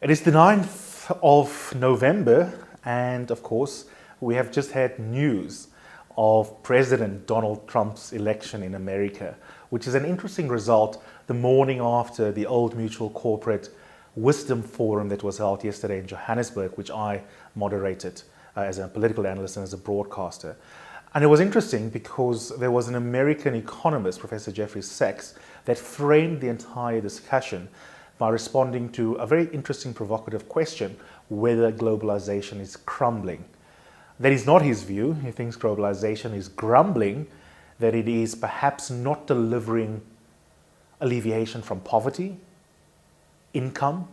It is the 9th of November, and of course, we have just had news of President Donald Trump's election in America, which is an interesting result the morning after the Old Mutual Corporate Wisdom Forum that was held yesterday in Johannesburg, which I moderated as a political analyst and as a broadcaster. And it was interesting because there was an American economist, Professor Jeffrey Sachs, that framed the entire discussion by responding to a very interesting, provocative question, whether globalization is crumbling. That is not his view. He thinks globalization is grumbling, that it is perhaps not delivering alleviation from poverty, income,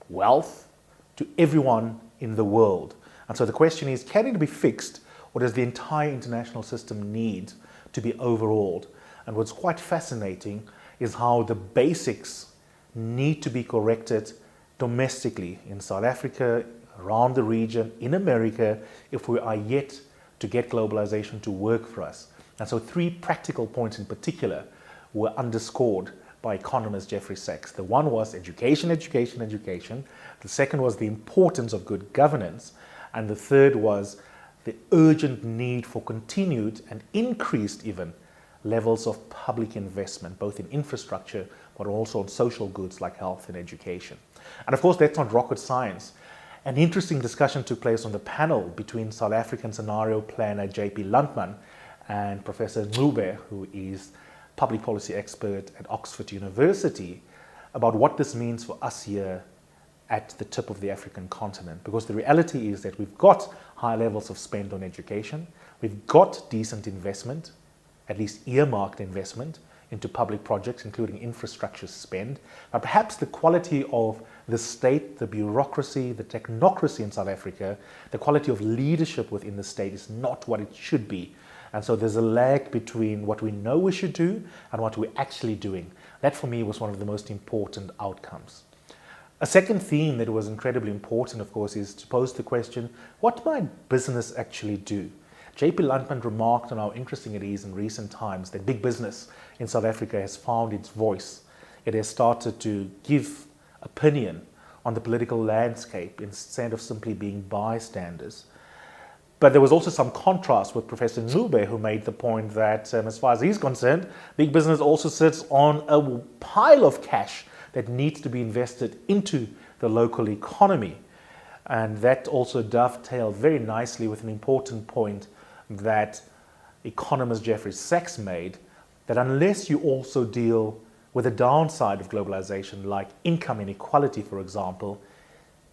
wealth to everyone in the world. And so the question is, can it be fixed, or does the entire international system need to be overhauled? And what's quite fascinating is how the basics need to be corrected domestically in South Africa, around the region, in America, if we are yet to get globalization to work for us. And so 3 practical points in particular were underscored by economist Jeffrey Sachs. The one was education, education, education. The second was the importance of good governance. And the third was the urgent need for continued and increased even levels of public investment, both in infrastructure, but also on social goods like health and education. And of course, that's not rocket science. An interesting discussion took place on the panel between South African scenario planner J.P. Landman and Professor Ncube, who is public policy expert at Oxford University, about what this means for us here at the tip of the African continent. Because the reality is that we've got high levels of spend on education, we've got decent investment, at least earmarked investment into public projects, including infrastructure spend. But perhaps the quality of the state, the bureaucracy, the technocracy in South Africa, the quality of leadership within the state is not what it should be. And so there's a lag between what we know we should do and what we're actually doing. That for me was one of the most important outcomes. A second theme that was incredibly important, of course, is to pose the question, what might business actually do? J.P. Landman remarked on how interesting it is in recent times that big business in South Africa has found its voice. It has started to give opinion on the political landscape instead of simply being bystanders. But there was also some contrast with Professor Ncube, who made the point that as far as he's concerned, big business also sits on a pile of cash that needs to be invested into the local economy. And that also dovetailed very nicely with an important point that economist Jeffrey Sachs made, that unless you also deal with the downside of globalization, like income inequality, for example,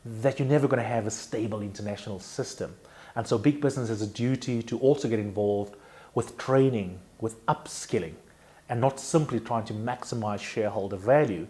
that you're never going to have a stable international system. And so big business has a duty to also get involved with training, with upskilling, and not simply trying to maximize shareholder value.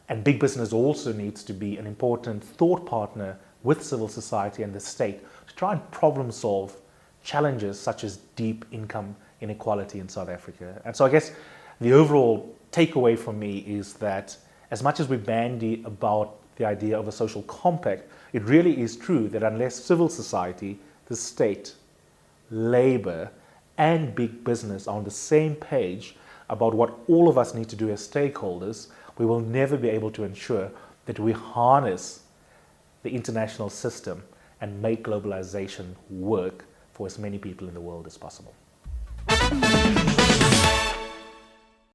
And big business also needs to be an important thought partner with civil society and the state to try and problem solve challenges such as deep income inequality in South Africa. And so I guess the overall takeaway for me is that as much as we bandy about the idea of a social compact, it really is true that unless civil society, the state, labor, and big business are on the same page about what all of us need to do as stakeholders, we will never be able to ensure that we harness the international system and make globalization work for as many people in the world as possible.